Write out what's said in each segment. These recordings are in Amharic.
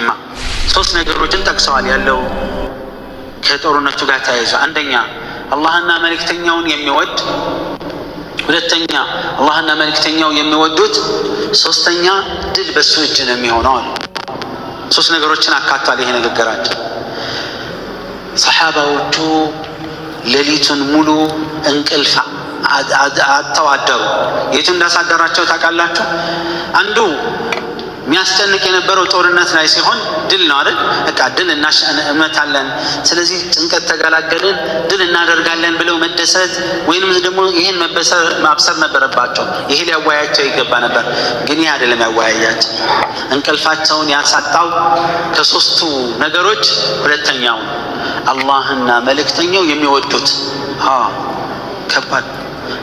ኡማ ሶስት ነገሮችን ጠቅሰዋል ያለው ከጦርነቱ ጋር ተያይዞ አንደኛ አላህና መልእክተኛውን የሚወድ ሁለተኛ አላህና መልእክተኛው የሚወዱት ሶስተኛ ድል በሱ እጅ ነው የሚሆነው ሶስት ነገሮችን አካቷል ይሄ ንግግራቸው ሰሃባዎቹ ሌሊቱን ሙሉ እንቅልፍ አጥተው አደሩ የቱ እንዳሳደራቸው ታውቃላችሁ አንዱ የሚያስጨንቅ የነበረው ጦርነት ላይ ሲሆን ድል ነው አይደል በቃ ድል እናመታለን ስለዚህ ጭንቀት ተገላገልን ድል እናደርጋለን ብለው መደሰት ወይንም ደግሞ ይሄን ማብሰር ነበረባቸው ይሄ ሊያወያያቸው ይገባ ነበር ግን ይሄ አይደለም ያወያያቸው እንቅልፋቸውን ያሳጣው ከሶስቱ ነገሮች ሁለተኛው አላህና መልእክተኛው የሚወዱት ከባድ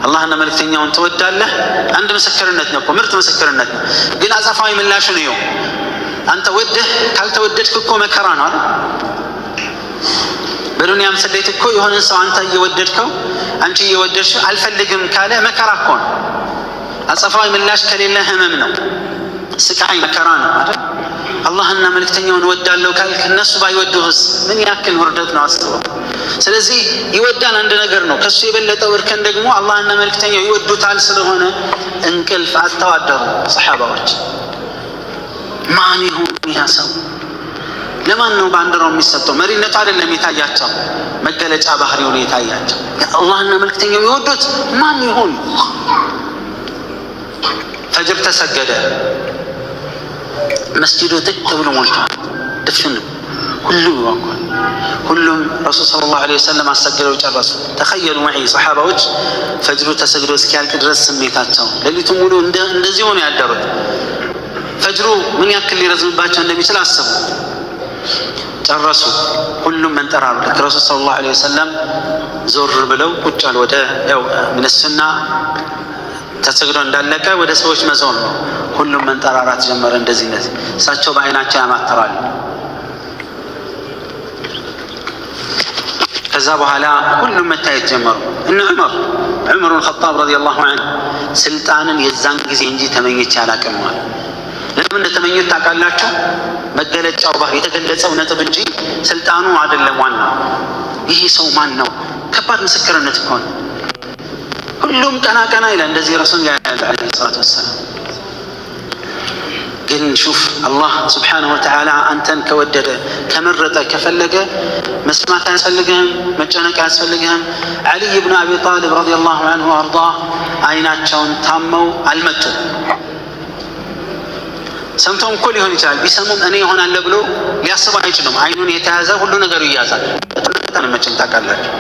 አላህና መልእክተኛውን ተወዳለህ አንድ ምስክርነት ነው ምርጥ ምስክርነት ነው ግን አጻፋዊ ምላሽ ነው አንተ ወደህ ካልተወደድክ እኮ መከራ ነው አይደል በዱንያም ሰደይት እኮ የሆነ ሰው አንተ እየወደድከው አንቺ እየወደድሽ አልፈልግም ካለ መከራ እኮ ነው አጻፋዊ ምላሽ ከሌለ ህመም ነው ስቃይ መከራ ነው አይደል አላህና መልእክተኛውን ወዳለው ካልክ እነሱ ባይወዱህስ ምን ያክል ውርደት ነው አስበው ስለዚህ ይወዳል አንድ ነገር ነው ከሱ የበለጠው እርከን ደግሞ አላህና መልእክተኛው ይወዱታል ስለሆነ እንቅልፍ አተዋደሩ ሰሃባዎች ማን ይሁን ያሰው ለማን ነው ባንዲራው የሚሰጠው መሪነቱ አይደለም የታያቸው መገለጫ ባህሪው ነው የታያቸው አላህና መልእክተኛው ይወዱት ማን ይሁን ፈጅር ተሰገደ መስጂዱ ተብሎ ሞልቷል ደፍን ሁሉም ረሱል ሰለላሁ ዐለይሂ ወሰለም አሰገደው ጨረሱ ተخيلوا معي ሰሃባዎች ፈጅሩ ተሰግዶ እስኪያልቅ ድረስ ስሜታቸው ሌሊቱን ሙሉ እንደዚህ ሆነ ያደሩት ፈጅሩ ምን ያክል ሊረዝምባቸው እንደሚችል አሰቡ ጨረሱ ሁሉም መንጠራሩ ረሱል ሰለላሁ ዐለይሂ ወሰለም ዞር ብለው ቁጭ አሉ ወደ ምን ሱና ተሰግዶ እንዳለቀ ወደ ሰዎች መዞር ነው ሁሉም መንጠራራት ጀመረ እንደዚህ እሳቸው በአይናቸው ያማተራሉ ከዛ በኋላ ሁሉም መታየት ጀመሩ እነ ዑመር الخطاب رضي الله عنه ስልጣንን የዛን ጊዜ እንጂ ተመኘች ያላቀም ማለት ለምን እንደተመኘት ታውቃላችሁ መገለጫው ባህሪ የተገለጸው ነጥብ እንጂ ስልጣኑ አይደለም ዋናው ይሄ ሰው ማን ነው ከባድ ምስክርነት እኮ ነው ሁሉም ቀና ይላል እንደዚህ ረሱል አለይሂ ሰላቱ ወሰለም ግን شوف الله سبحانه وتعالى አንተን ከወደደ ከመረጠ ከፈለገ መስማት ያስፈልግህም መጨነቅ ያስፈልግህም علي بن ابي طالب رضي الله عنه وارضاه አይናቸውን ታመው አልመጡ ሰምተውም እኮ ሊሆን ይችላል ቢሰሙም እኔ ይሆናል ብሎ ሊያስቡ አይችሉም አይኑን የተያዘ ሁሉ ነገሩ ይያዛል በጣም መጨም ታውቃላችሁ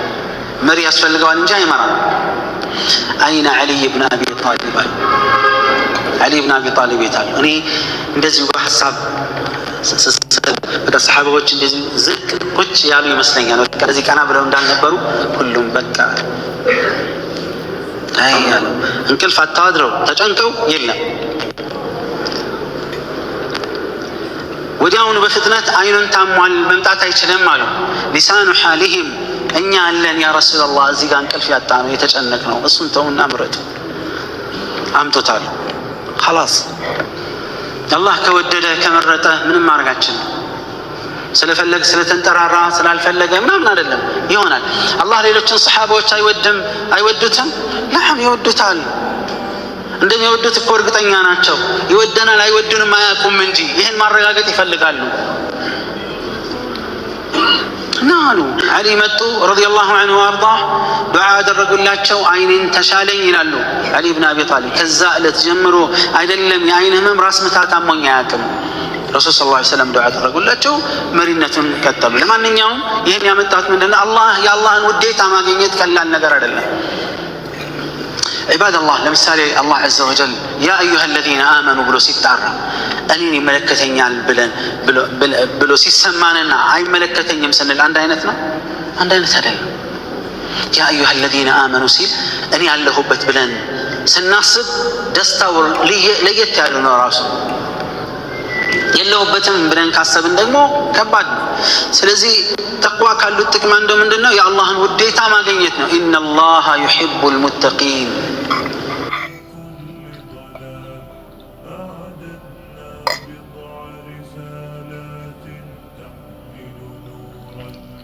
መሪ ያስፈልገዋል እንጂ አይመራም አይና علي بن ابي طالب علي بن ابي طالب ይታል እኔ እንደዚህ በሐሳብ በተሰሃባዎች እንደዚህ ዝቅ ቁጭ ያሉ ይመስለኛል ከዚህ ቀና ብለው እንዳልነበሩ ሁሉም በቃ አይያሉ እንቅልፍ አታድረው ተጨንቀው የለም ወዲያውኑ በፍጥነት አይኑን ታሟል መምጣት አይችልም አሉ ሊሳኑ ሐሊሂም እኛ አለን ያ ረሱላህ እዚህ ጋር እንቅልፍ ያጣ ነው የተጨነቅ ነው እሱን ተውና ምረጡ አምጡታል خلاص الله ከወደደ ከመረጠ ምንም ማርጋችን ስለፈለገ ስለተንጠራራ ስላልፈለገ ምናምን አይደለም ይሆናል አላህ ሌሎችን ሰሃባዎች አይወዱትም نعم ይወዱታል እንደሚወዱት እኮ እርግጠኛ ናቸው ይወደናል አይወዱንም አያውቁም እንጂ ይሄን ማረጋገጥ ይፈልጋሉ ናሉ علي መጡ رضي الله عنه وارضاه ዱዓ አደረጉላቸው አይኔን ተሻለኝ ይላሉ علي بن ابي طالب ከዛ እለት ጀምሮ አይደለም የአይን ህመም ራስ ምታት አሞኝ አያውቅም ረሱል ሰለላሁ ዐለይሂ ወሰለም ዱዓ አደረጉላቸው መሪነቱን ቀጠሉ ለማንኛውም ይሄን ያመጣት ምንድነው አላህ የአላህን ውዴታ ማግኘት ቀላል ነገር አይደለም عباد الله لمثالي الله عز وجل يا أيها الذين آمنوا بلو سيطارا أنيني ملكتين بلو سيسماننا أي ملكتين يمسن الآن داينتنا عن داينت هذا يا أيها الذين آمنوا سيل أني الله بت بلن سنصب دستور ليت يالون راسه የለውበትም ብለን ካሰብን ደግሞ ከባድ ስለዚህ ተቅዋ ካሉት ጥቅም አንዱ ምንድነው የአላህን ውዴታ ማግኘት ነው ኢነላሃ ዩሂቡል ሙተቂን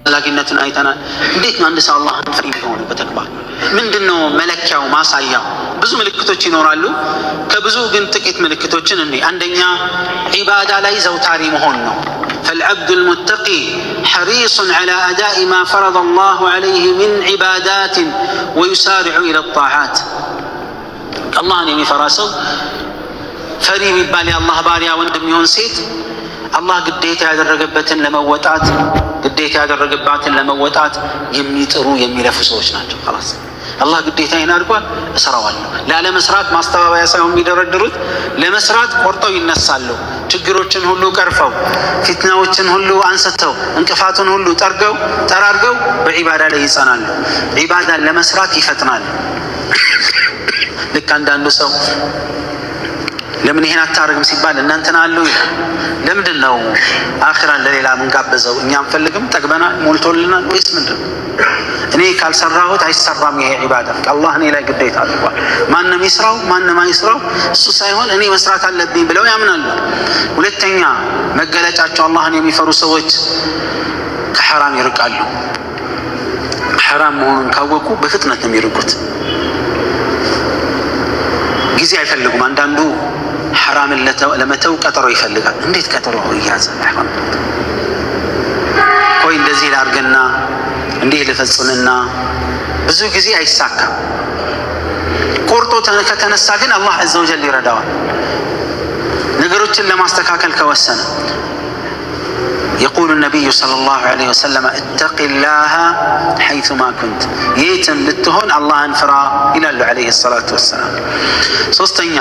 አስፈላጊነቱን አይተናል። እንዴት ነው አንድ ሰው አላህን ፈሪ ቢሆን በተግባር ምንድነው መለኪያው ማሳያው? ብዙ ምልክቶች ይኖራሉ። ከብዙ ግን ጥቂት ምልክቶችን እንይ። አንደኛ ዒባዳ ላይ ዘውታሪ መሆን ነው። فالعبد المتقي حريص على أداء ما فرض الله عليه من عبادات ويسارع إلى الطاعات. الله የሚፈራ ሰው ፈሪ የሚባል የአላህ ባሪያ ወንድም ይሁን ሴት አላህ ግዴታ ያደረገበትን ለመወጣት የሚጥሩ የሚለፉ ሰዎች ናቸው። خلاص አላህ ግዴታዬን አድርጓል እሰራዋለሁ። ላለመስራት ማስተባበያ ሳይሆን የሚደረድሩት ለመስራት ቆርጠው ይነሳሉ። ችግሮችን ሁሉ ቀርፈው ፊትናዎችን ሁሉ አንስተው እንቅፋቱን ሁሉ ጠራርገው በዒባዳ ላይ ይጸናሉ። ዒባዳን ለመስራት ይፈጥናሉ። ልክ አንዳንዱ ሰው ለምን ይሄን አታረግም ሲባል እናንተና አሉ ይላል። ለምንድነው አኺራን ለሌላ ምን ጋበዘው? እኛም ፈልግም ጠግበናል ሞልቶልናል ወይስ ምንድነው? እኔ ካልሰራሁት አይሰራም ይሄ ዒባዳ። አላህ እኔ ላይ ግዴታ አድርጓል። ማንም ይስራው ማንም አይስራው እሱ ሳይሆን እኔ መስራት አለብኝ ብለው ያምናሉ። ሁለተኛ መገለጫቸው አላህን የሚፈሩ ሰዎች ከሐራም ይርቃሉ። ሐራም መሆኑን ካወቁ በፍጥነት ነው የሚርቁት። ጊዜ አይፈልጉም። አንዳንዱ ሐራምን ለመተው ቀጠሮ ይፈልጋል። እንዴት ቀጠሮ ይያዝ? አይሆን ቆይ እንደዚህ ላርገና እንዲህ ልፈጽምና ብዙ ጊዜ አይሳካም። ቆርጦ ከተነሳ ግን አላህ عز وجل ይረዳዋል። ነገሮችን ለማስተካከል ከወሰነ يقول النبي صلى الله عليه وسلم اتق الله حيثما كنت يتم لتهون الله انفرا الى عليه الصلاه والسلام. ሶስተኛ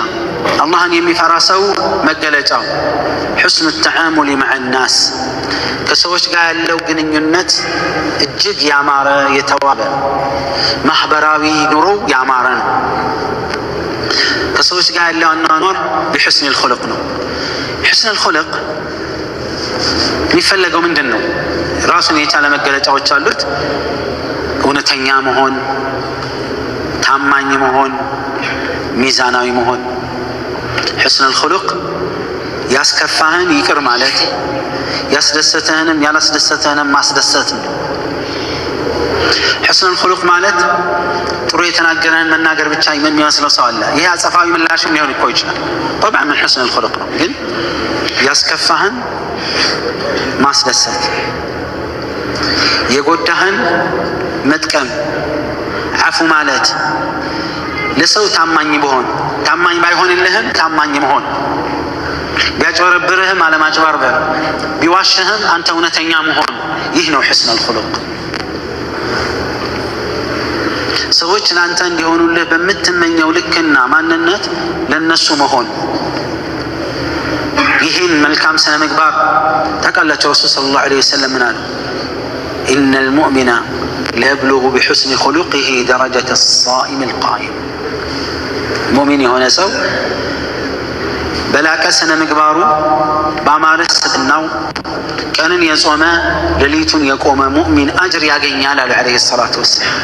አላህን የሚፈራ ሰው መገለጫው حسن التعامل مع الناس ከሰዎች ጋር ያለው ግንኙነት እጅግ ያማረ የተዋበ ማህበራዊ ኑሮ ያማረ ነው። ከሰዎች ጋር ያለው አኗኗር بحسن الخلق ነው። حسن الخلق የሚፈለገው ምንድነው? ራሱን የቻለ መገለጫዎች አሉት። እውነተኛ መሆን፣ ታማኝ መሆን፣ ሚዛናዊ መሆን። حسن الخلق ያስከፋህን ይቅር ማለት፣ ያስደሰተህንም ያላስደሰተህንም ማስደሰት ነው። حسن الخلق ማለት ጥሩ የተናገረን መናገር ብቻ የሚመስለው ሰው አለ። ይሄ አጸፋዊ ምላሽ ሊሆን ይችላል። طبعا من حسن الخلق ነው። ግን ያስከፋህን ማስደሰት፣ የጎዳህን መጥቀም፣ አፉ ማለት፣ ለሰው ታማኝ ባይሆንልህም ታማኝ መሆን፣ ቢያጭበረብርህም አለማጭበርበር፣ ቢዋሽህም አንተ እውነተኛ መሆን። ይህ ነው حسن الخلق። ሰዎች ለአንተ እንዲሆኑልህ በምትመኘው ልክና ማንነት ለነሱ መሆን። ይህን መልካም ስነ ምግባር ተቀላቸው ረሱል ሰለላሁ ዐለይሂ ወሰለም ምን አሉ? إن المؤمن ليبلغ بحسن خلقه درجة الصائم القائم. ሙእሚን የሆነ ሰው በላቀ ስነ ምግባሩ በአማረ ስብዕናው ቀንን የጾመ ሌሊቱን የቆመ ሙእሚን አጅር ያገኛል አሉ ዐለይሂ ሰላቱ ወሰላም።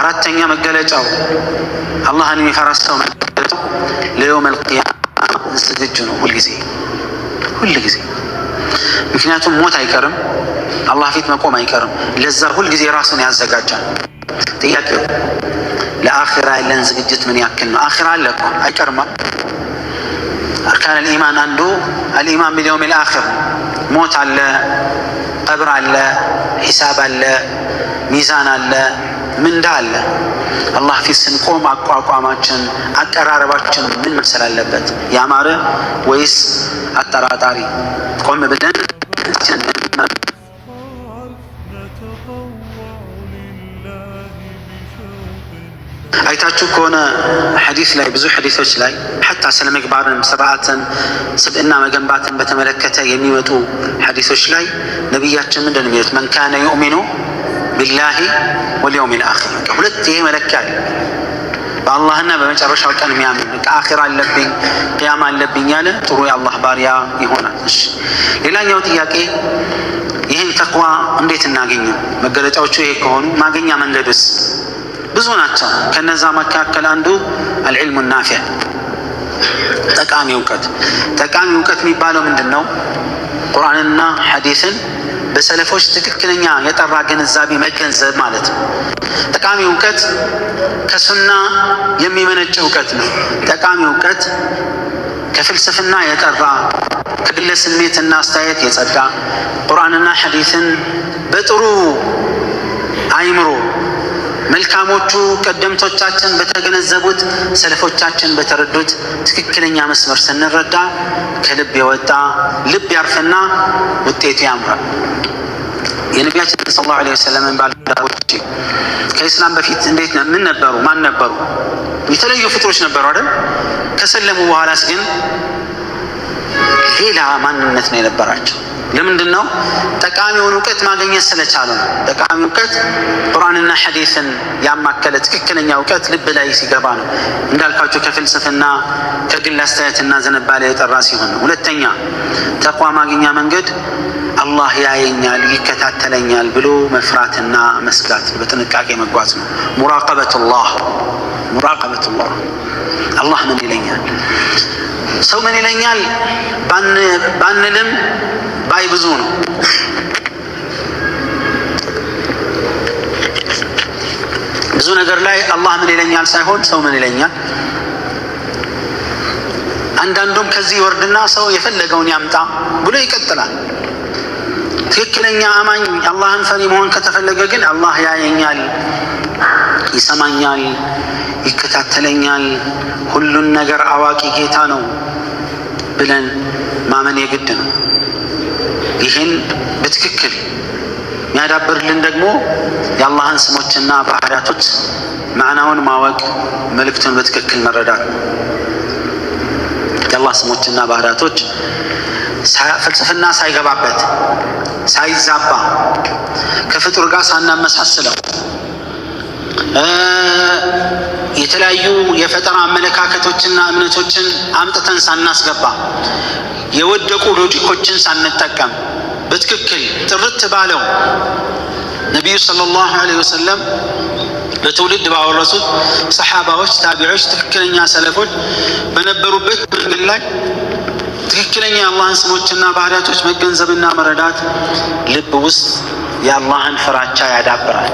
አራተኛ መገለጫው አላህን የሚፈራ ሰው መገለጫው ለየውም القيامة ዝግጁ ነው ሁልጊዜ። ምክንያቱም ሞት አይቀርም፣ አላህ ፊት መቆም አይቀርም። ለዛ ሁልጊዜ ራሱን ያዘጋጃል። ጥያቄው ለአኺራ ያለን ዝግጅት ምን ያክል ነው? አኺራ አለ እኮ አይቀርም። አርካን الإيمان አንዱ الإيمان باليوم الآخر። ሞት አለ፣ ቀብር አለ፣ ሒሳብ አለ፣ ሚዛን አለ፣ ምንዳ አለ። አላህ ፊት ስንቆም አቋቋማችን አቀራረባችን ምን መሰል አለበት? ያማረ ወይስ አጠራጣሪ? ቆም ብለን አይታችሁ ከሆነ ሐዲስ ላይ ብዙ ሐዲሶች ላይ حتى ስለ ምግባርን ስርዓትን ስብዕና መገንባትን በተመለከተ የሚመጡ ሐዲሶች ላይ ነብያችን ምንድነው የሚሉት? من كان يؤمن بالله واليوم الآخر። ሁለት ይሄ መለኪያ አለ። በአላህና በመጨረሻው ቀን የሚያምን ከአኺራ አለብኝ ቂያማ አለብኝ ያለ ጥሩ የአላህ ባሪያ ይሆናል። እሺ ሌላኛው ጥያቄ ይህን ተቅዋ እንዴት እናገኘው? መገለጫዎቹ ይሄ ከሆኑ ማገኛ መንገዱስ ብዙ ናቸው። ከነዛ መካከል አንዱ العلم النافع ጠቃሚ እውቀት የሚባለው ምንድነው? ቁርአንና ሐዲስን በሰለፎች ትክክለኛ የጠራ ግንዛቤ መገንዘብ ማለት ነው። ጠቃሚ እውቀት ከሱና የሚመነጭ እውቀት ነው። ጠቃሚ እውቀት ከፍልስፍና የጠራ ከግለ ስሜትና አስተያየት የጸዳ ቁርአንና ሐዲስን በጥሩ አይምሮ መልካሞቹ ቀደምቶቻችን በተገነዘቡት ሰለፎቻችን በተረዱት ትክክለኛ መስመር ስንረዳ ከልብ የወጣ ልብ ያርፍና ውጤቱ ያምራል። የነቢያችን ሰለላሁ ዐለይሂ ወሰለም ባልደረቦች ከኢስላም በፊት እንዴት ነው? ምን ነበሩ? ማን ነበሩ? የተለዩ ፍጡሮች ነበሩ አይደል? ከሰለሙ በኋላስ ግን ሌላ ማንነት ነው የነበራቸው። ለምንድን ነው? ጠቃሚውን እውቀት ማግኘት ስለቻሉ ነው። ጠቃሚ እውቀት ቁርአንና ሐዲስን ያማከለ ትክክለኛ እውቀት ልብ ላይ ሲገባ ነው። እንዳልኳቸው ከፍልስፍና ከግል አስተያየትና ዝንባሌ የጠራ ሲሆን ነው። ሁለተኛ ተቋ ማግኛ መንገድ አላህ ያየኛል ይከታተለኛል ብሎ መፍራትና መስጋት በጥንቃቄ መጓዝ ነው። ሙራቀበቱላህ አላህ ምን ይለኛል፣ ሰው ምን ይለኛል ባንልም ባይ ብዙ ነው። ብዙ ነገር ላይ አላህ ምን ይለኛል ሳይሆን ሰው ምን ይለኛል። አንዳንዱም ከዚህ ወርድና ሰው የፈለገውን ያምጣ ብሎ ይቀጥላል። ትክክለኛ አማኝ አላህን ፈሪ መሆን ከተፈለገ ግን አላህ ያየኛል፣ ይሰማኛል፣ ይከታተለኛል፣ ሁሉን ነገር አዋቂ ጌታ ነው ብለን ማመን የግድ ነው። ይህን በትክክል የሚያዳብርልን ደግሞ የአላህን ስሞችና ባህሪያቶች ማዕናውን ማወቅ፣ መልእክቱን በትክክል መረዳት ነው። የአላህ ስሞችና ባህሪያቶች ፍልስፍና ሳይገባበት ሳይዛባ ከፍጡር ጋር ሳናመሳስለው የተለያዩ የፈጠራ አመለካከቶችና እምነቶችን አምጥተን ሳናስገባ የወደቁ ሎጂኮችን ሳንጠቀም በትክክል ጥርት ባለው ነቢዩ ሰለላሁ ዐለይሂ ወሰለም በትውልድ ባወረሱት ሰሓባዎች፣ ታቢዖች፣ ትክክለኛ ሰለፎች በነበሩበት መንገድ ላይ ትክክለኛ የአላህን ስሞችና ባህሪያቶች መገንዘብና መረዳት ልብ ውስጥ የአላህን ፍራቻ ያዳብራል።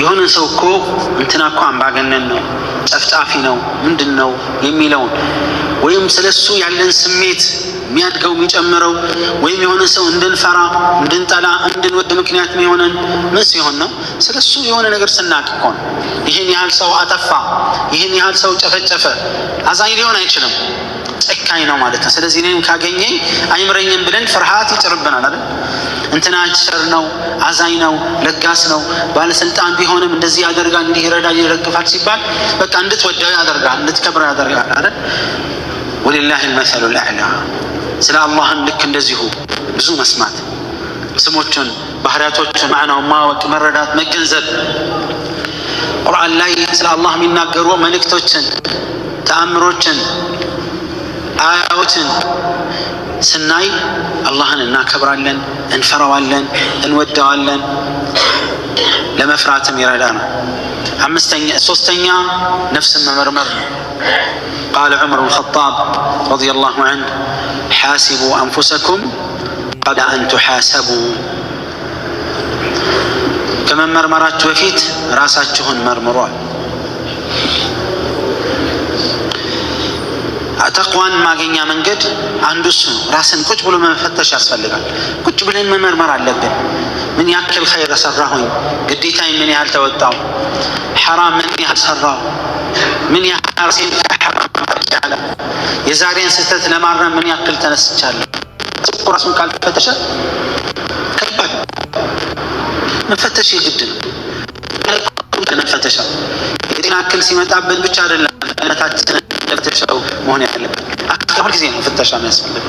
የሆነ ሰው እኮ እንትና እኮ አምባገነን ነው፣ ጨፍጫፊ ነው፣ ምንድን ነው የሚለውን ወይም ስለሱ ያለን ስሜት የሚያድገው የሚጨምረው ወይም የሆነ ሰው እንድንፈራ እንድንጠላ እንድንወድ ምክንያት የሚሆነን ምን ሲሆን ነው? ስለሱ የሆነ ነገር ስናቅ እኮ ነው። ይህን ያህል ሰው አጠፋ፣ ይህን ያህል ሰው ጨፈጨፈ፣ አዛኝ ሊሆን አይችልም፣ ጨካኝ ነው ማለት ነው። ስለዚህ እኔም ካገኘኝ አይምረኝም ብለን ፍርሃት ይጭርብናል አይደል? እንትና ቸር ነው፣ አዛኝ ነው፣ ለጋስ ነው፣ ባለስልጣን ቢሆንም እንደዚህ ያደርጋል፣ እንዲህ ይረዳል፣ ይረግፋል ሲባል በቃ እንድትወደው ያደርጋል፣ እንድትከብረው ያደርጋል አይደል? ወሊላሂ አልመሰሉል አዕላ። ስለ አላህም ልክ እንደዚሁ ብዙ መስማት፣ ስሞችን፣ ባህሪያቶችን ማዕናውን ማወቅ፣ መረዳት፣ መገንዘብ። ቁርአን ላይ ስለ አላህ የሚናገሩ መልእክቶችን፣ ተአምሮችን፣ አያዎችን ስናይ አላህን እናከብራለን፣ እንፈራዋለን፣ እንወደዋለን፣ ለመፍራትም ይረዳናል። ሶስተኛ ነፍስን መመርመር ነው። ቃለ ዑመር ብን ኸጣብ ረዲየላሁ ዐንሁ ሓሲቡ አንፉሰኩም ቀብለ አን ቱሓሰቡ፣ ከመመርመራችሁ በፊት ራሳችሁን መርምሯል። ተቅዋን ማገኛ መንገድ አንዱ እሱ ነው። ራስን ቁጭ ብሎ መፈተሽ ያስፈልጋል። ቁጭ ብለን መመርመር አለብን። ምን ያክል ኸይር ሰራሁኝ? ግዴታዬ ምን ያህል ተወጣው? ሐራም ምን ያህል ሰራው? ምን ያህል ራሴን ከሐራም ተጫለ? የዛሬን ስህተት ለማረም ምን ያክል ተነስቻለሁ? ራሱን ካልፈተሸ ከባድ መፈተሽ የግድ ነው። መፈተሻ የጤና እክል ሲመጣብን ብቻ አይደለም እነታችን ፍተሻው መሆን ያለበት። ሁል ጊዜ ነው ፍተሻ የሚያስፈልገው።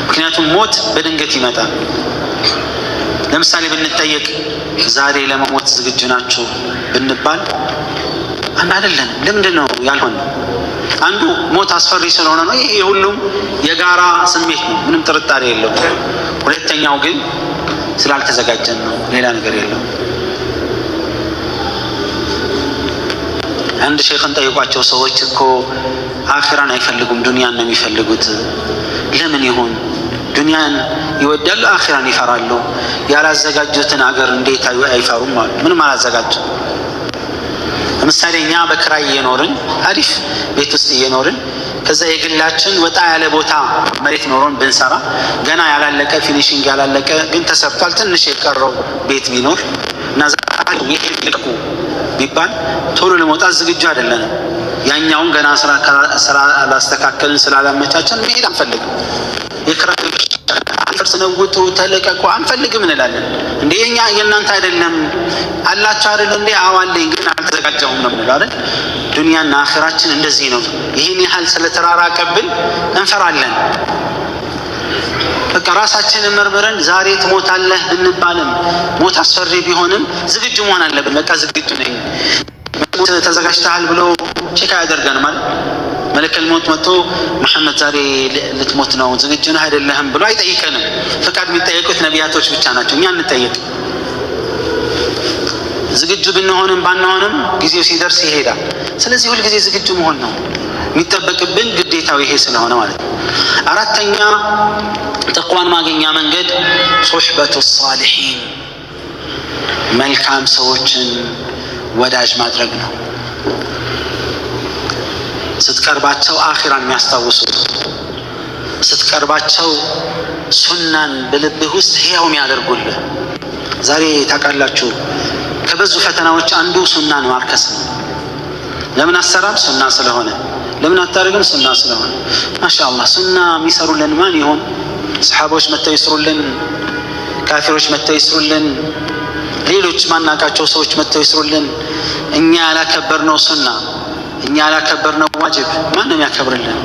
ምክንያቱም ሞት በድንገት ይመጣል። ለምሳሌ ብንጠየቅ ዛሬ ለመሞት ዝግጁ ናችሁ ብንባል አይደለንም። ለምንድን ነው ያልሆነው? አንዱ ሞት አስፈሪ ስለሆነ ነው። ይሄ የሁሉም የጋራ ስሜት ነው፣ ምንም ጥርጣሬ የለውም። ሁለተኛው ግን ስላልተዘጋጀን ነው፣ ሌላ ነገር የለውም። አንድ ሼኽን ጠይቋቸው ሰዎች እኮ አኺራን አይፈልጉም ዱንያን ነው የሚፈልጉት ለምን ይሆን ዱንያን ይወዳሉ አኺራን ይፈራሉ ያላዘጋጁትን አገር እንዴት አይፈሩም ማለት ምን ማላዘጋጁ ለምሳሌ እኛ በክራይ እየኖርን አሪፍ ቤት ውስጥ እየኖርን ከዛ የግላችን ወጣ ያለ ቦታ መሬት ኖሮን ብንሰራ ገና ያላለቀ ፊኒሺንግ ያላለቀ ግን ተሰርቷል ትንሽ የቀረው ቤት ቢኖር እና ዛሬ ይሄልቁ ቢባል ቶሎ ለመውጣት ዝግጁ አይደለም ያኛውን ገና ስራ ላስተካከልን ስላላመቻቸን መሄድ አንፈልግም የክራይ ፍርስ ነውጡ ተለቀቁ አንፈልግም እንላለን እንደኛ የእናንተ አይደለም አላችሁ አይደል እንዴ አዋለኝ ግን አልተዘጋጀሁም ነው ማለት ዱንያና አኺራችን እንደዚህ ነው ይሄን ያህል ስለተራራቀብን እንፈራለን በቃ ራሳችንን መርምረን ዛሬ ትሞታለህ እንባልም ሞት አስፈሪ ቢሆንም ዝግጁ መሆን አለብን በቃ ዝግጁ ነኝ ተዘጋጅተሃል ብሎ ቼክ ያደርገን ማለት መለከል ሞት መጥቶ መሐመድ ዛሬ ልትሞት ነው ዝግጁ ነህ አይደለህም ብሎ አይጠይቀንም ፍቃድ የሚጠይቁት ነቢያቶች ብቻ ናቸው እኛ እንጠይቅ ዝግጁ ብንሆንም ባንሆንም ጊዜው ሲደርስ ይሄዳል ስለዚህ ሁሉ ጊዜ ዝግጁ መሆን ነው የሚጠበቅብን ግዴታው ይሄ ስለሆነ ማለት ነው አራተኛ ተቅዋን ማግኛ መንገድ ሱህበቱ ሷሊሒን መልካም ሰዎችን ወዳጅ ማድረግ ነው ስትቀርባቸው አኺራን የሚያስታውሱ ስትቀርባቸው ሱናን በልብህ ውስጥ ህያው የሚያደርጉልህ ዛሬ ታውቃላችሁ ከበዙ ፈተናዎች አንዱ ሱናን ማርከስ ነው ለምን አሰራም ሱና ስለሆነ ለምን አታረግም ሱና ስለሆነ ማሻአላህ ሱና የሚሰሩልን ማን ይሆን ሰሃቦች መተው ይስሩልን ካፊሮች መተው ይስሩልን ሌሎች ማናቃቸው ሰዎች መተው ይስሩልን እኛ ያላከበርነው ሱና እኛ ያላከበርነው ዋጅብ ማንም ያከብርልን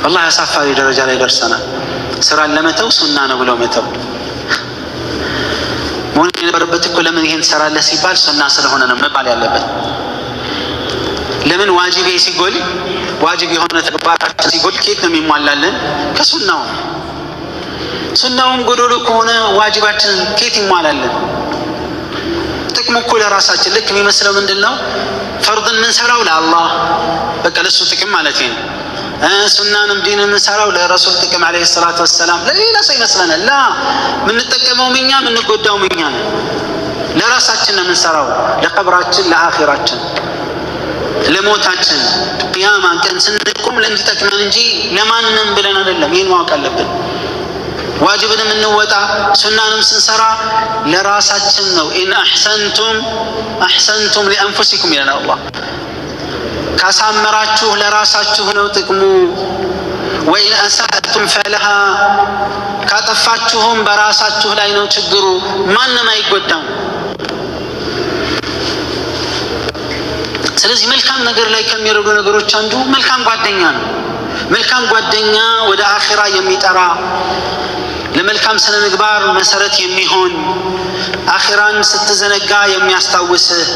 والله ያሳፋሪ ደረጃ ላይ ደርሰናል ስራን ለመተው ሱና ነው ብለው መተው ሞኝ የነበረበት እኮ ለምን ይሄን ሰራለህ ሲባል ሱና ስለሆነ ነው መባል ያለበት ለምን ዋጅብ ሲጎል ዋጅብ የሆነ ተግባራችን ሲጎል ከየት ነው የሚሟላልን ከሱናው ሱናውን ጎዶሎ ከሆነ ዋጅባችን ከየት ይሟላልን ጥቅሙ እኮ ለራሳችን ልክ የሚመስለው ምንድነው ፈርድን ምንሰራው ለአላህ በቃ ለሱ ጥቅም ማለት ነው ሱናንም ዲንን ምንሰራው ለረሱል ጥቅም አለይሂ ሰላቱ ወሰለም ለሌላ ሰው ይመስለናል ላ ምንጠቀመው ምኛ ምንጎዳው ምኛ ነው ለራሳችን ነው ምንሰራው ለቀብራችን ለአኺራችን ለሞታችን ቂያማ ቀን ስንቆም ለእንዲጠቅመን እንጂ ለማንም ብለን አይደለም ይሄን ማወቅ አለብን ዋጅብንም እንወጣ ሱናንም ስንሰራ ለራሳችን ነው ኢን አሕሰንቱም ለአንፉሲኩም ይላል አላህ ካሳመራችሁ ለራሳችሁ ነው ጥቅሙ ወኢን አሳአቱም ፈለሃ ካጠፋችሁም በራሳችሁ ላይ ነው ችግሩ ማንም አይጎዳም ስለዚህ መልካም ነገር ላይ ከሚረዱ ነገሮች አንዱ መልካም ጓደኛ ነው መልካም ጓደኛ ወደ አኺራ የሚጠራ ለመልካም ስነ ምግባር መሰረት የሚሆን አኺራን ስትዘነጋ የሚያስታውስህ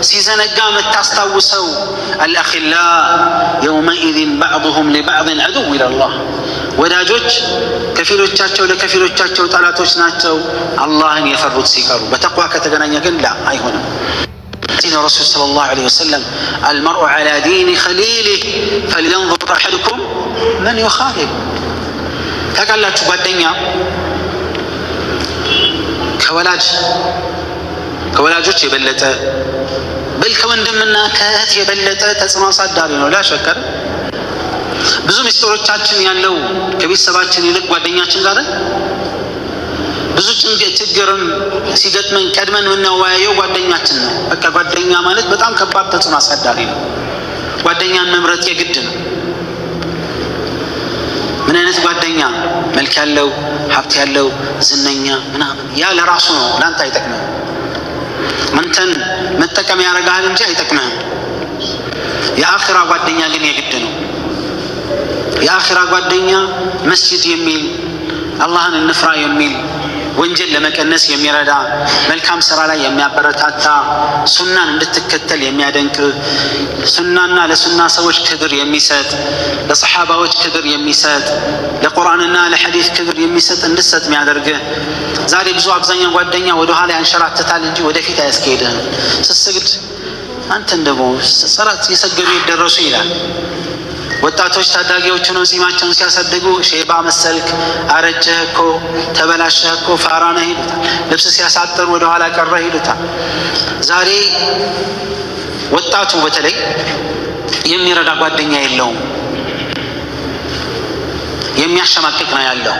ሲዘነጋ መታስታውሰው الأخلاء يومئذ بعضهم لبعض عدو إلى الله ወዳጆች ከፊሎቻቸው ለከፊሎቻቸው ጠላቶች ናቸው አላህን የፈሩት ሲቀሩ በተቅዋ ከተገናኘ ግን ላ አይሆንም سيدنا الرسول صلى الله عليه وسلم المرء على دين خليله فلينظر أحدكم من يخالل ታውቃላችሁ ጓደኛ ከወላጆች የበለጠ በል ከወንድምና ከእህት የበለጠ ተጽዕኖ አሳዳሪ ነው ላሸከር ብዙ ሚስጥሮቻችን ያለው ከቤተሰባችን ይልቅ ጓደኛችን ጋር ብዙ ችግርም ሲገጥመን ቀድመን የምናወያየው ጓደኛችን ነው በቃ ጓደኛ ማለት በጣም ከባድ ተጽዕኖ አሳዳሪ ነው ጓደኛን መምረጥ የግድ ነው ምን አይነት ጓደኛ መልክ ያለው ሀብት ያለው ዝነኛ ምናምን ያ ለራሱ ነው ላንተ አይጠቅምም አንተን መጠቀም ያረጋል እንጂ አይጠቅምም የአኺራ ጓደኛ ግን የግድ ነው የአኺራ ጓደኛ መስጂድ የሚል አላህን እንፍራ የሚል ወንጀል ለመቀነስ የሚረዳ መልካም ስራ ላይ የሚያበረታታ ሱናን እንድትከተል የሚያደንቅ ሱናና ለሱና ሰዎች ክብር የሚሰጥ ለሰሃባዎች ክብር የሚሰጥ ለቁርአንና ለሐዲስ ክብር የሚሰጥ እንድትሰጥ የሚያደርግ ዛሬ ብዙ አብዛኛው ጓደኛ ወደ ኋላ ያንሸራተታል እንጂ ወደፊት አያስኬድም ስትሰግድ አንተን ደግሞ ሰላት የሰገዱ ይደረሱ ይላል። ወጣቶች ታዳጊዎች ነው ጺማቸውን ሲያሳድጉ ሼባ መሰልክ፣ አረጀህ እኮ፣ ተበላሸህ እኮ፣ ፋራ ነህ ይሉታል። ልብስ ሲያሳጥር ወደ ኋላ ቀረህ ይሉታል። ዛሬ ወጣቱ በተለይ የሚረዳ ጓደኛ የለውም፣ የሚያሸማቅቅ ነው ያለው።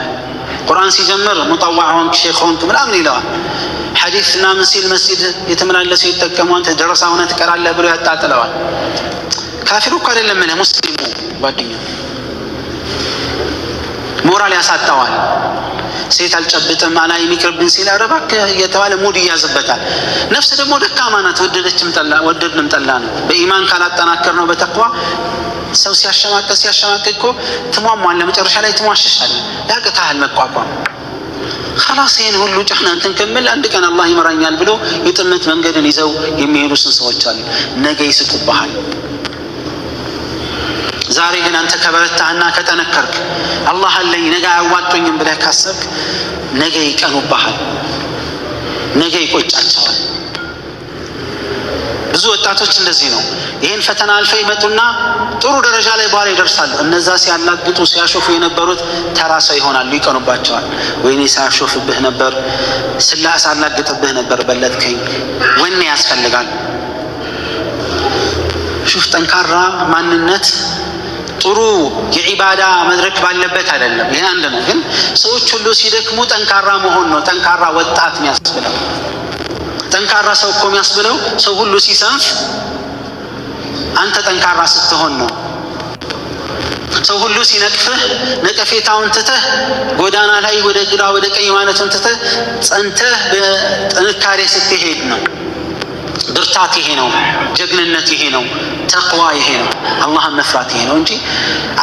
ቁርአን ሲጀምር ሙጠዋዕ ሆንክ ሼክ ሆንክ ምናምን ይለዋል። ሐዲስ ምናምን ሲል መስጂድ የተመላለሱ ይጠቀሙ፣ አንተ ደረሳ ሆነ ትቀራለህ ብሎ ያጣጥለዋል። ካፊሩ እኮ አይደለም እኔ ሙስሊሙ ጓደኛ ሞራል ያሳጣዋል። ሴት አልጨብጥም አላይ የሚቅርብን ሲል ኧረ እባክህ እየተባለ ሙድ ይያዝበታል። ነፍስ ደግሞ ደካማ ናት። ወደድንም ጠላ ነው። በኢማን ካላጠናከር ነው በተቅዋ ሰው ሲያሸማቀቅ እኮ ትሟሟል። ለመጨረሻ ላይ ትሟሸሻለህ፣ ያቅታሃል መቋቋም። خلاص ይህን ሁሉ ጫና እንትን ከምል አንድ ቀን አላህ ይመራኛል ብሎ የጥመት መንገድን ይዘው የሚሄዱ ሰዎች አሉ። ነገ ይስቁብሃል። ዛሬ ግን አንተ ከበረታህና ከጠነከርክ አላህ አለኝ ነገ አያዋጡኝም ብለህ ካሰብክ ነገ ይቀኑብሃል፣ ነገ ይቆጫቸዋል። ብዙ ወጣቶች እንደዚህ ነው። ይህን ፈተና አልፈው ይመጡና ጥሩ ደረጃ ላይ በኋላ ይደርሳሉ። እነዛ ሲያላግጡ ሲያሾፉ የነበሩት ተራ ሰው ይሆናሉ፣ ይቀኑባቸዋል። ወይኔ ሳያሾፍብህ ነበር፣ ሳላግጥብህ ነበር፣ በለጥከኝ። ወኔ ያስፈልጋል። ሹፍ ጠንካራ ማንነት ጥሩ የዒባዳ መድረክ ባለበት አይደለም። ይሄ አንድ ነው። ግን ሰዎች ሁሉ ሲደክሙ ጠንካራ መሆን ነው ጠንካራ ወጣት የሚያስብለው። ጠንካራ ሰው እኮ የሚያስብለው ሰው ሁሉ ሲሰንፍ አንተ ጠንካራ ስትሆን ነው። ሰው ሁሉ ሲነቅፍህ ነቀፌታውን ትተህ ጎዳና ላይ ወደ ግራ ወደ ቀኝ ማለቱን ትተህ ጸንተህ በጥንካሬ ስትሄድ ነው። ብርታት ይሄ ነው። ጀግንነት ይሄ ነው። ተቅዋ ይሄ ነው። አላህን መፍራት ይሄ ነው እንጂ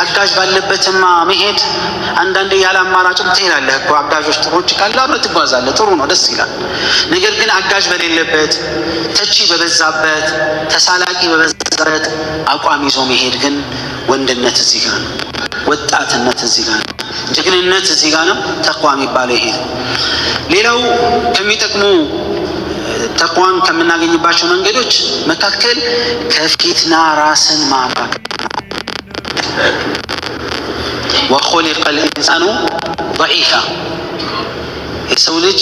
አጋዥ ባለበትማ መሄድ አንዳንዴ ያለ አማራጭም ትሄዳለህ እኮ። አጋዦች ጥሩዎች ካለ አብረህ ትጓዛለህ፣ ጥሩ ነው፣ ደስ ይላል። ነገር ግን አጋዥ በሌለበት፣ ተቺ በበዛበት፣ ተሳላቂ በበዛበት አቋም ይዞ መሄድ ግን ወንድነት እዚህ ጋር ነው። ወጣትነት እዚህ ጋር ነው። ጀግንነት እዚህ ጋር ነው። ተቅዋ የሚባለው ይሄ ነው። ሌላው ከሚጠቅሙ ተቅዋን ከምናገኝባቸው መንገዶች መካከል ከፊትና ራስን ማራቅ። ወኹሊቀ ልኢንሳኑ ضዒፋ፣ የሰው ልጅ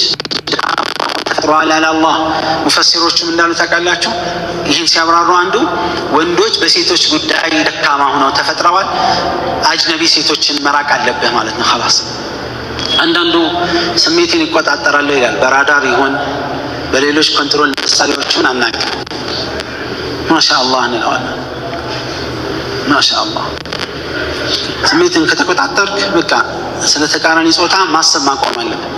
ተፈጥሯል ያለ አላህ። ሙፈሲሮችም እንዳሉ ታውቃላችሁ፣ ይህን ሲያብራሩ አንዱ ወንዶች በሴቶች ጉዳይ ደካማ ሆነው ተፈጥረዋል፣ አጅነቢ ሴቶችን መራቅ አለብህ ማለት ነው። ኸላስ አንዳንዱ ስሜትን ይቆጣጠራለሁ ይላል። በራዳር ይሆን በሌሎች ኮንትሮል መሳሪያዎችን አናውቅም። ማሻአላህ እንለዋለን። ማሻአላህ ስሜትን ከተቆጣጠርክ በቃ ስለ ተቃራኒ ጾታ ማሰብ ማቆም አለብን።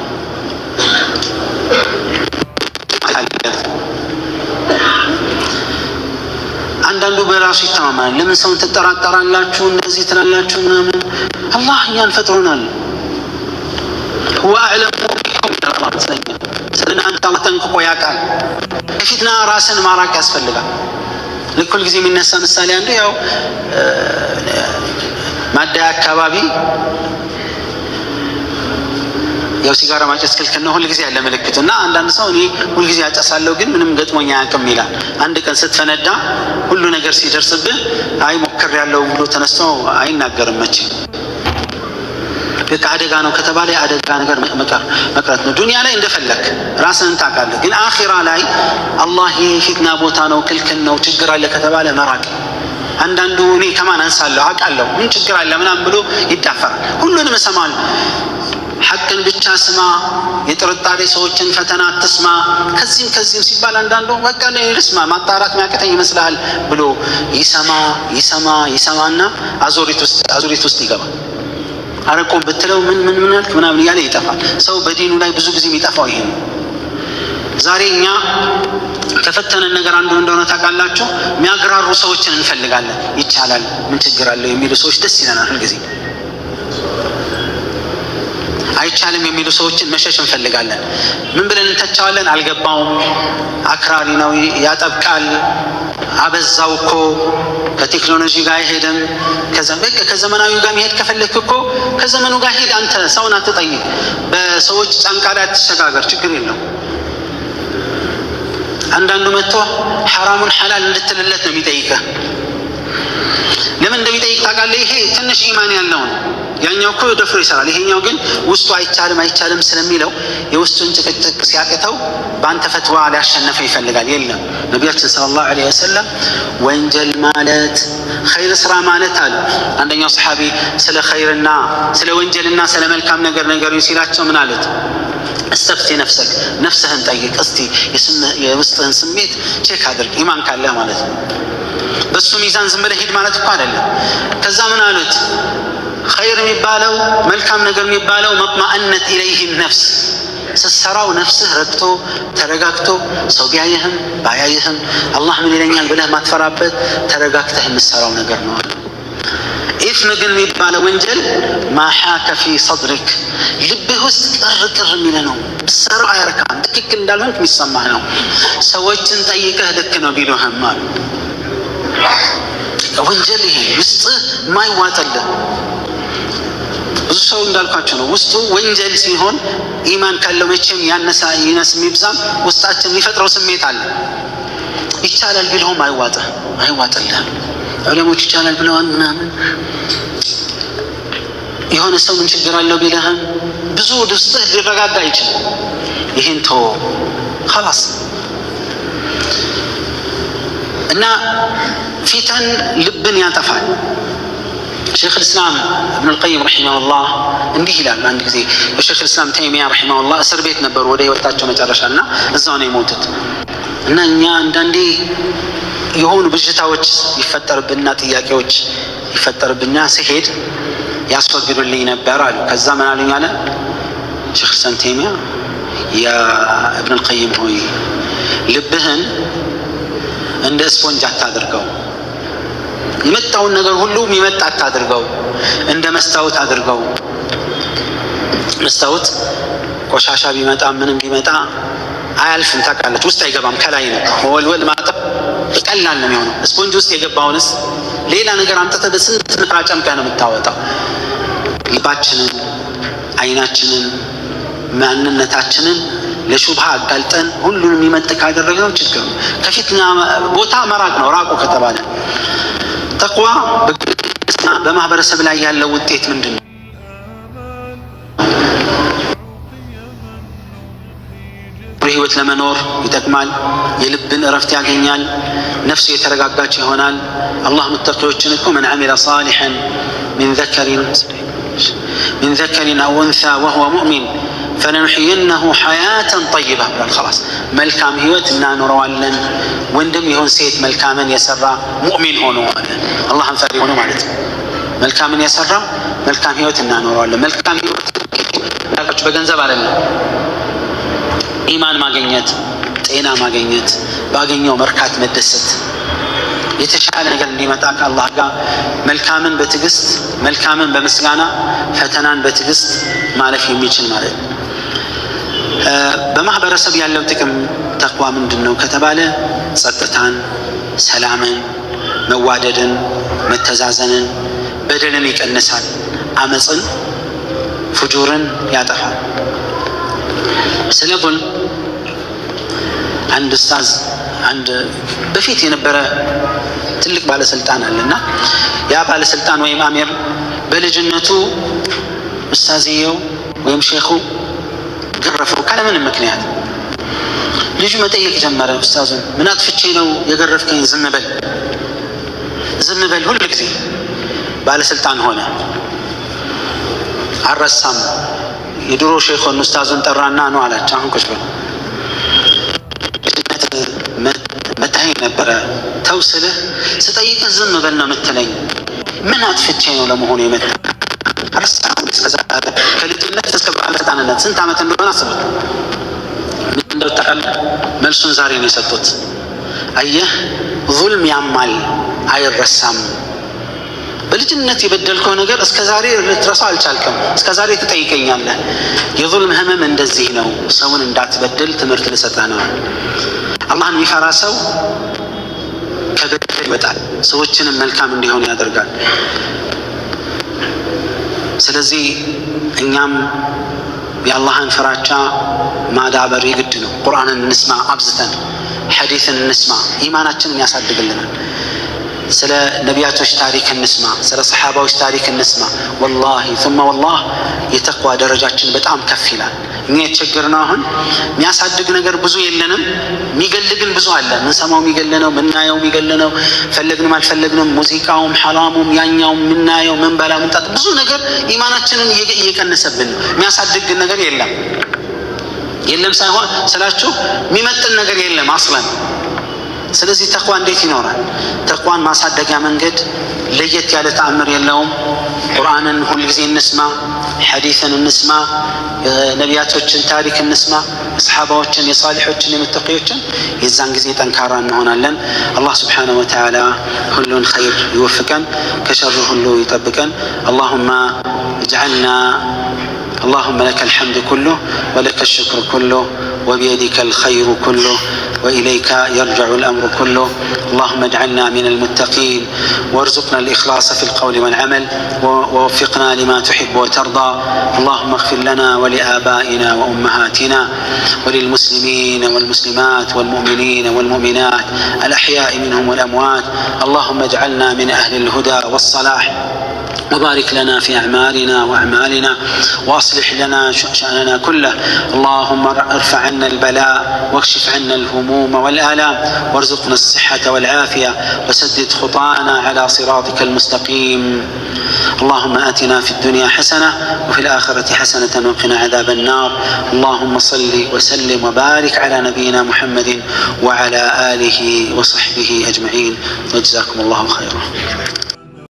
አንዳንዱ በራሱ ይተማመናል። ለምን ሰውን ትጠራጠራላችሁ እንደዚህ ትላላችሁ ምናምን? አላህ እኛን ፈጥሮናል። هو أعلم بكم ስለናንተ አላህ ጠንቅቆ ያውቃል። ከፊትና ራስን ማራቅ ያስፈልጋል። ለኩል ጊዜ የሚነሳ ምሳሌ አንዱ ያው ማዳያ አካባቢ ያው ሲጋራ ማጨስ ክልክል ነው ሁል ጊዜ ያለ ምልክት እና አንዳንድ ሰው እኔ ሁል ጊዜ አጨሳለሁ ግን ምንም ገጥሞኝ አያውቅም ይላል። አንድ ቀን ስትፈነዳ ሁሉ ነገር ሲደርስብህ አይ ሞክሬያለሁ ብሎ ተነስቶ አይናገርም መቼም። በቃ አደጋ ነው ከተባለ አደጋ ነገር መቅረት ነው። ዱንያ ላይ እንደፈለክ ራስህን ታውቃለህ። ግን አኺራ ላይ አላህ የፊትና ቦታ ነው ክልክል ነው ችግር አለ ከተባለ መራቅ። አንዳንዱ እኔ ከማን አንሳለሁ አውቃለሁ ምን ችግር አለ ምናምን ብሎ ይዳፈራል። ሁሉንም እሰማለሁ፣ ሐቅን ብቻ ስማ፣ የጥርጣሬ ሰዎችን ፈተና አትስማ፣ ከዚህም ሲባል አንዳንዱ በቃ ነው ልስማ ማጣራት የሚያቅተኝ ይመስላል ብሎ ይሰማና አዙሪት ውስጥ ይገባል። አረቆም ብትለው ምን አልክ ምናምን እያለ ይጠፋል። ሰው በዲኑ ላይ ብዙ ጊዜ የሚጠፋው ይሄ ነው። ዛሬ እኛ ከፈተነን ነገር አንዱ እንደሆነ ታውቃላችሁ፣ የሚያግራሩ ሰዎችን እንፈልጋለን። ይቻላል ምን ችግር አለው የሚሉ ሰዎች ደስ ይለናል ሁልጊዜ። አይቻልም የሚሉ ሰዎችን መሸሽ እንፈልጋለን። ምን ብለን እንተቻዋለን? አልገባውም፣ አክራሪ ነው፣ ያጠብቃል፣ አበዛው እኮ ከቴክኖሎጂ ጋር አይሄድም። ከዘመናዊ ጋር መሄድ ከፈለክ እኮ ከዘመኑ ጋር ሄድ። አንተ ሰውን አትጠይቅ። በሰዎች ጫንቃ ላይ አትሸጋገር፣ ችግር የለው። አንዳንዱ መጥቶ ሐራሙን ሐላል እንድትልለት ነው የሚጠይቀህ። ለምን እንደሚጠይቅ ታውቃለህ? ይሄ ትንሽ ኢማን ያለው ነው። ያኛው እኮ ደፍሮ ይሰራል። ይሄኛው ግን ውስጡ አይቻልም ስለሚለው የውስጡን ጭቅጭቅ ሲያቅተው በአንተ ፈትዋ ሊያሸነፈው ይፈልጋል። የለም ነቢያችን ሰለላሁ ዐለይሂ ወሰለም ወንጀል ማለት ኸይር ስራ ማለት አሉ። አንደኛው ሰሐቢ ስለ ኸይርና ስለ ወንጀልና ስለ መልካም ነገር ነገሩኝ ሲላቸው ምን አሉት? እስተፍቲ ነፍሰክ፣ ነፍስህን ጠይቅ እስቲ፣ የውስጥህን ስሜት ቼክ አድርግ፣ ኢማን ካለህ ማለት ነው። በሱ ሚዛን ዝም ብለህ ሂድ ማለት እኮ አይደለም። ከዛ ምን አሉት? ኸይር የሚባለው መልካም ነገር የሚባለው መጥማእነት ኢለይህ ነፍስ፣ ስትሰራው ነፍስህ ረግቶ ተረጋግቶ ሰው ቢያየህም ባያየህም አላህ ምን ይለኛል ብለህ ማትፈራበት ተረጋግተህ የምትሰራው ነገር ነው። ኢስም ግን የሚባለው ወንጀል ማሓከ ፊ ሰድሪክ፣ ልብህ ውስጥ ቅር የሚለ ነው። ብትሰራው አያረካም፣ ትክክል እንዳልሆንክ የሚሰማህ ነው። ሰዎችን ጠይቀህ ልክ ነው ቢሉህም አሉ። ወንጀል ይሄ ውስጥህ ማይዋጥልህ ብዙ ሰው እንዳልኳቸው ነው። ውስጡ ወንጀል ሲሆን ኢማን ካለው መቼም ያነሳ ይነስ የሚብዛም ውስጣችን የሚፈጥረው ስሜት አለ። ይቻላል ቢልሆም አይዋጥልህም። ዑለሞች ይቻላል ብለዋል ምናምን፣ የሆነ ሰው ምን ችግር አለው ቢልህም ብዙ ውስጥህ ሊረጋጋ አይችልም። ይህን ተወው خلاص። እና ፊተን ልብን ያጠፋል። ሼክ ልእስላም እብን ልቀይም ረሒመሁላህ እንዲህ ይላል። አንድ ጊዜ የሼክ ልእስላም ተይሚያ ረሒመሁላህ እስር ቤት ነበሩ ወደ ህይወታቸው መጨረሻ እና እዛው ነው የሞቱት። እና እኛ አንዳንዴ የሆኑ ብዥታዎች ይፈጠርብና ጥያቄዎች ይፈጠርብና ስሄድ ያስወግዱልኝ ነበር አሉ። ከዛ ምን አሉኝ አለ ሼክ ልእስላም ተይሚያ፣ ያ እብን ልቀይም ሆይ ልብህን እንደ ስፖንጅ አታድርገው፣ የመጣውን ነገር ሁሉ የሚመጣ አታድርገው፣ እንደ መስታወት አድርገው። መስታወት ቆሻሻ ቢመጣ ምንም ቢመጣ አያልፍም፣ ታውቃለች፣ ውስጥ አይገባም፣ ከላይ ነው። ወልወል ማጠብ ቀላል ነው የሚሆነው። ስፖንጅ ውስጥ የገባውንስ ሌላ ነገር አምጥተህ በስንት ንጥራ ጨምቀህ ነው የምታወጣው። ልባችንን፣ አይናችንን፣ ማንነታችንን ለሹብሃ አጋልጠን ሁሉንም የሚመጥ ካደረግነው ችግር ነው። ከፊትና ቦታ መራቅ ነው። ራቁ ከተባለ ተቅዋ በማህበረሰብ ላይ ያለው ውጤት ምንድን ነው? ህይወት ለመኖር ይጠቅማል። የልብን እረፍት ያገኛል። ነፍሱ የተረጋጋች ይሆናል። አላህ ሙተቂዎችን እኮ መን ዐሚለ ሷሊሐን ሚን ዘከሪን አው ኡንሳ ወሁወ ሙእሚን ፈለኑሕይነሁ ሐያተን ጠይባ ብሏል። ኸላስ መልካም ህይወት እናኖረዋለን። ወንድም ይሁን ሴት መልካምን የሰራ ሙእሚን ሆኖ አላህን ፈሪ ሆኖ ማለት ነው። መልካምን የሰራ መልካም ህይወት እናኖረዋለን። መልካም ህይወት ያላችሁ በገንዘብ አይደለም። ኢማን ማግኘት፣ ጤና ማግኘት፣ ባገኘው መርካት መደሰት፣ የተሻለ ነገር እንዲመጣ ከአላህ ጋር መልካምን በትዕግስት መልካምን በምስጋና ፈተናን በትዕግስት ማለፍ የሚችል ማለት ነው። በማህበረሰብ ያለው ጥቅም ተቅዋ ምንድን ነው ከተባለ ጸጥታን፣ ሰላምን፣ መዋደድን፣ መተዛዘንን፣ በደልን ይቀንሳል፣ አመፅን፣ ፍጁርን ያጠፋል። ስለ ዙልም አንድ ኡስታዝ አንድ በፊት የነበረ ትልቅ ባለስልጣን አለና ያ ባለስልጣን ወይም አሚር በልጅነቱ ኡስታዝየው ወይም ሼኹ ገረፈው ካለምንም ምክንያት። ልጁ መጠየቅ ጀመረ ኡስታዙን፣ ምን አጥፍቼ ነው የገረፍከኝ? ዝም በል ሁሉ ጊዜ። ባለስልጣን ሆነ አልረሳም። የድሮ ሼኹን ኡስታዙን ጠራና ነው አላቸው፣ አሁን ቁጭ በል መታኝ ነበረ፣ ተው ስልህ ስጠይቅህ ዝም በል ነው የምትለኝ። ምን አጥፍቼ ነው ለመሆኑ የመጣ? ከልጅነት እስከ ባለስልጣንነት ስንት ዓመት እንደሆነ አስቡት። ምን እንደታውቃለህ? መልሱን ዛሬ ነው የሰጡት። አየህ ዙልም ያማል፣ አይረሳም። በልጅነት የበደልከው ነገር እስከ ዛሬ ልትረሳው አልቻልክም። እስከ ዛሬ ትጠይቀኛለህ። የዙልም ህመም እንደዚህ ነው። ሰውን እንዳትበድል ትምህርት ልሰጠህ ነው። አላህን የሚፈራ ሰው ከበደል ይወጣል፣ ሰዎችንም መልካም እንዲሆኑ ያደርጋል። ስለዚህ እኛም የአላህን ፍራቻ ማዳበር የግድ ነው። ቁርአንን እንስማ አብዝተን፣ ሐዲስን እንስማ ኢማናችንን ያሳድግልናል። ስለ ነቢያቶች ታሪክ እንስማ፣ ስለ ሰሓባዎች ታሪክ እንስማ። ወላሂ ثم والله የተቅዋ ደረጃችን በጣም ከፍ ይላል። እኛ የተቸገርነው አሁን የሚያሳድግ ነገር ብዙ የለንም፣ የሚገልግን ብዙ አለ። ምንሰማው የሚገልነው፣ ምናየው የሚገልነው፣ ፈለግንም አልፈለግንም ሙዚቃውም ሐራሙም ያኛውም ምናየው ምንበላ ምንጣጥ ብዙ ነገር ኢማናችንን እየቀነሰብን ነው። የሚያሳድግ ነገር የለም ሳይሆን ስላችሁ የሚመጥን ነገር የለም አስለን። ስለዚህ ተቅዋ እንዴት ይኖራል? ተቅዋን ማሳደጊያ መንገድ ለየት ያለ ተአምር የለውም። ቁርአንን ሁልጊዜ እንስማ፣ ሐዲስን እንስማ፣ የነቢያቶችን ታሪክ እንስማ፣ የሰሓባዎችን፣ የሳሊሖችን፣ የሙተቂዎችን። የዛን ጊዜ ጠንካራ እንሆናለን። አላህ ስብሓነሁ ወተዓላ ሁሉን ኸይር ይወፍቀን፣ ከሸር ሁሉ ይጠብቀን። اللهم لك الحمد كله ولك الشكر كله وبيدك الخير كله وإليك يرجع الأمر كله. اللهم اجعلنا من المتقين وارزقنا الإخلاص في القول والعمل ووفقنا لما تحب وترضى. اللهم اغفر لنا ولآبائنا وأمهاتنا وللمسلمين والمسلمات والمؤمنين والمؤمنات الأحياء منهم والأموات. اللهم اجعلنا من أهل الهدى والصلاح وبارك لنا في أعمالنا وأعمالنا وأصلح لنا شأننا كله. اللهم ارفع عنا البلاء واكشف عنا الهموم والآلام وارزقنا الصحة والعافية وسدد خطانا على صراطك المستقيم. اللهم آتنا في الدنيا حسنة وفي الآخرة حسنة وقنا عذاب النار. اللهم صل وسلم وبارك على نبينا محمد وعلى آله وصحبه أجمعين وجزاكم الله خيرا.